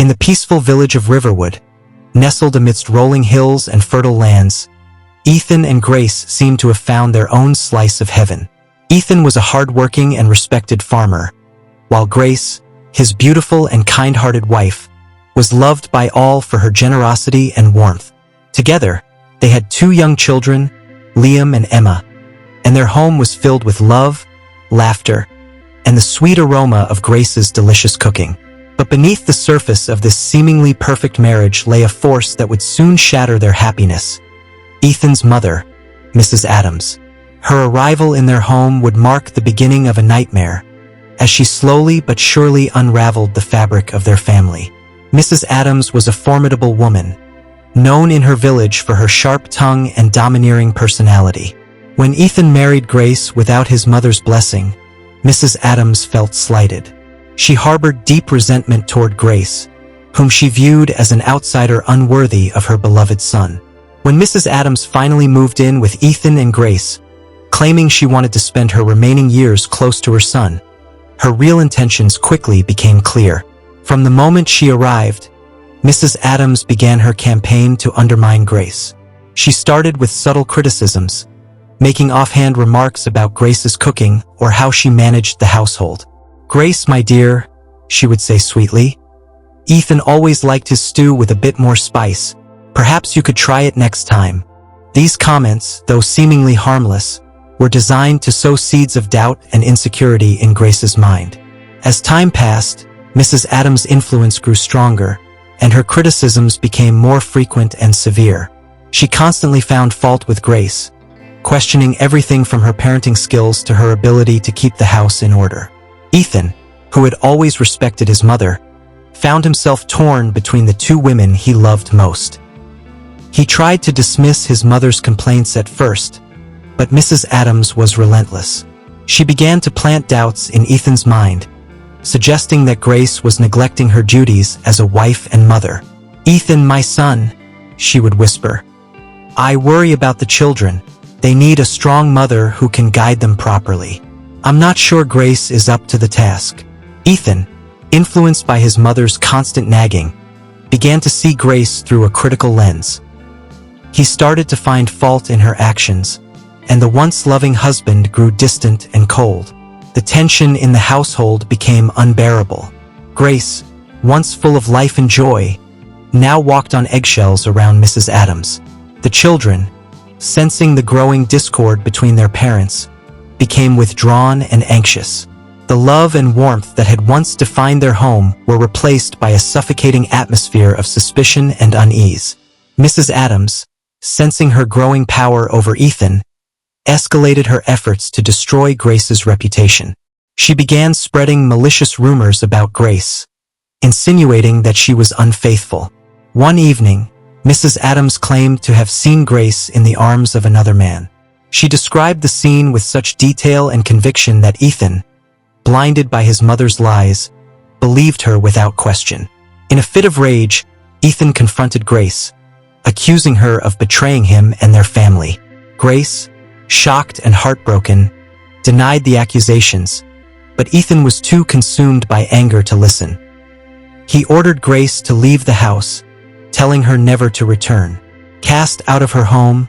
In the peaceful village of Riverwood, nestled amidst rolling hills and fertile lands, Ethan and Grace seemed to have found their own slice of heaven. Ethan was a hard-working and respected farmer, while Grace, his beautiful and kind-hearted wife, was loved by all for her generosity and warmth. Together, they had 2 young children, Liam and Emma, and their home was filled with love, laughter, and the sweet aroma of Grace's delicious cooking. But beneath the surface of this seemingly perfect marriage lay a force that would soon shatter their happiness. Ethan's mother, Mrs. Adams. Her arrival in their home would mark the beginning of a nightmare, as she slowly but surely unraveled the fabric of their family. Mrs. Adams was a formidable woman, known in her village for her sharp tongue and domineering personality. When Ethan married Grace without his mother's blessing, Mrs. Adams felt slighted. She harbored deep resentment toward Grace, whom she viewed as an outsider unworthy of her beloved son. When Mrs. Adams finally moved in with Ethan and Grace, claiming she wanted to spend her remaining years close to her son, her real intentions quickly became clear. From the moment she arrived, Mrs. Adams began her campaign to undermine Grace. She started with subtle criticisms, making offhand remarks about Grace's cooking or how she managed the household. "Grace, my dear," she would say sweetly, "Ethan always liked his stew with a bit more spice. Perhaps you could try it next time." These comments, though seemingly harmless, were designed to sow seeds of doubt and insecurity in Grace's mind. As time passed, Mrs. Adams' influence grew stronger, and her criticisms became more frequent and severe. She constantly found fault with Grace, questioning everything from her parenting skills to her ability to keep the house in order. Ethan, who had always respected his mother, found himself torn between the 2 women he loved most. He tried to dismiss his mother's complaints at first, but Mrs. Adams was relentless. She began to plant doubts in Ethan's mind, suggesting that Grace was neglecting her duties as a wife and mother. "Ethan, my son," she would whisper, "I worry about the children. They need a strong mother who can guide them properly. I'm not sure Grace is up to the task." Ethan, influenced by his mother's constant nagging, began to see Grace through a critical lens. He started to find fault in her actions, and the once loving husband grew distant and cold. The tension in the household became unbearable. Grace, once full of life and joy, now walked on eggshells around Mrs. Adams. The children, sensing the growing discord between their parents, became withdrawn and anxious. The love and warmth that had once defined their home were replaced by a suffocating atmosphere of suspicion and unease. Mrs. Adams, sensing her growing power over Ethan, escalated her efforts to destroy Grace's reputation. She began spreading malicious rumors about Grace, insinuating that she was unfaithful. One evening, Mrs. Adams claimed to have seen Grace in the arms of another man. She described the scene with such detail and conviction that Ethan, blinded by his mother's lies, believed her without question. In a fit of rage, Ethan confronted Grace, accusing her of betraying him and their family. Grace, shocked and heartbroken, denied the accusations, but Ethan was too consumed by anger to listen. He ordered Grace to leave the house, telling her never to return. Cast out of her home,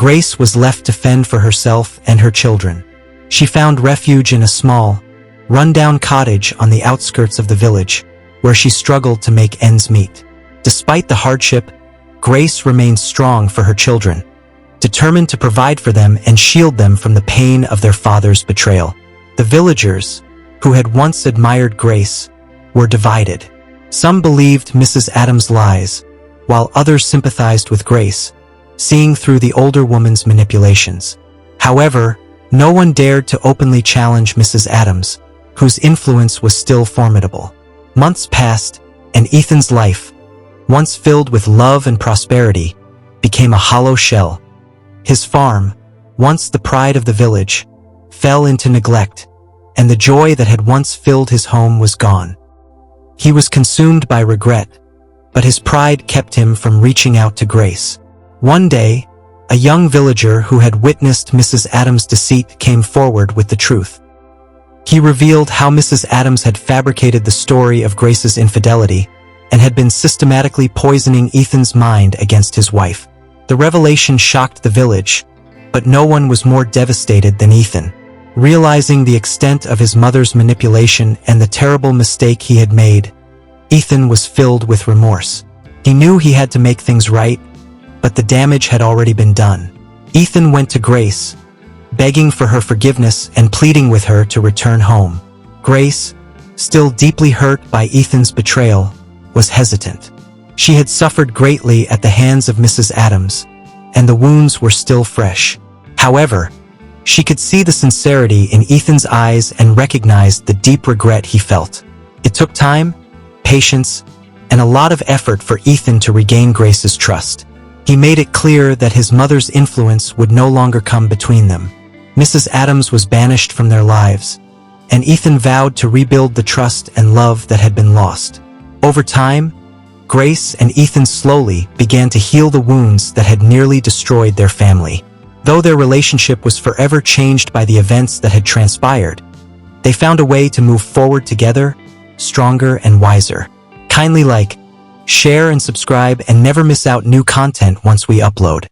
Grace was left to fend for herself and her children. She found refuge in a small, run-down cottage on the outskirts of the village, where she struggled to make ends meet. Despite the hardship, Grace remained strong for her children, determined to provide for them and shield them from the pain of their father's betrayal. The villagers, who had once admired Grace, were divided. Some believed Mrs. Adams' lies, while others sympathized with Grace, seeing through the older woman's manipulations. However, no one dared to openly challenge Mrs. Adams, whose influence was still formidable. Months passed, and Ethan's life, once filled with love and prosperity, became a hollow shell. His farm, once the pride of the village, fell into neglect, and the joy that had once filled his home was gone. He was consumed by regret, but his pride kept him from reaching out to Grace. One day, a young villager who had witnessed Mrs. Adams' deceit came forward with the truth. He revealed how Mrs. Adams had fabricated the story of Grace's infidelity, and had been systematically poisoning Ethan's mind against his wife. The revelation shocked the village, but no one was more devastated than Ethan. Realizing the extent of his mother's manipulation and the terrible mistake he had made, Ethan was filled with remorse. He knew he had to make things right, but the damage had already been done. Ethan went to Grace, begging for her forgiveness and pleading with her to return home. Grace, still deeply hurt by Ethan's betrayal, was hesitant. She had suffered greatly at the hands of Mrs. Adams, and the wounds were still fresh. However, she could see the sincerity in Ethan's eyes and recognized the deep regret he felt. It took time, patience, and a lot of effort for Ethan to regain Grace's trust. He made it clear that his mother's influence would no longer come between them. Mrs. Adams was banished from their lives, and Ethan vowed to rebuild the trust and love that had been lost. Over time, Grace and Ethan slowly began to heal the wounds that had nearly destroyed their family. Though their relationship was forever changed by the events that had transpired, they found a way to move forward together, stronger and wiser. Kindly like, share and subscribe and never miss out new content once we upload.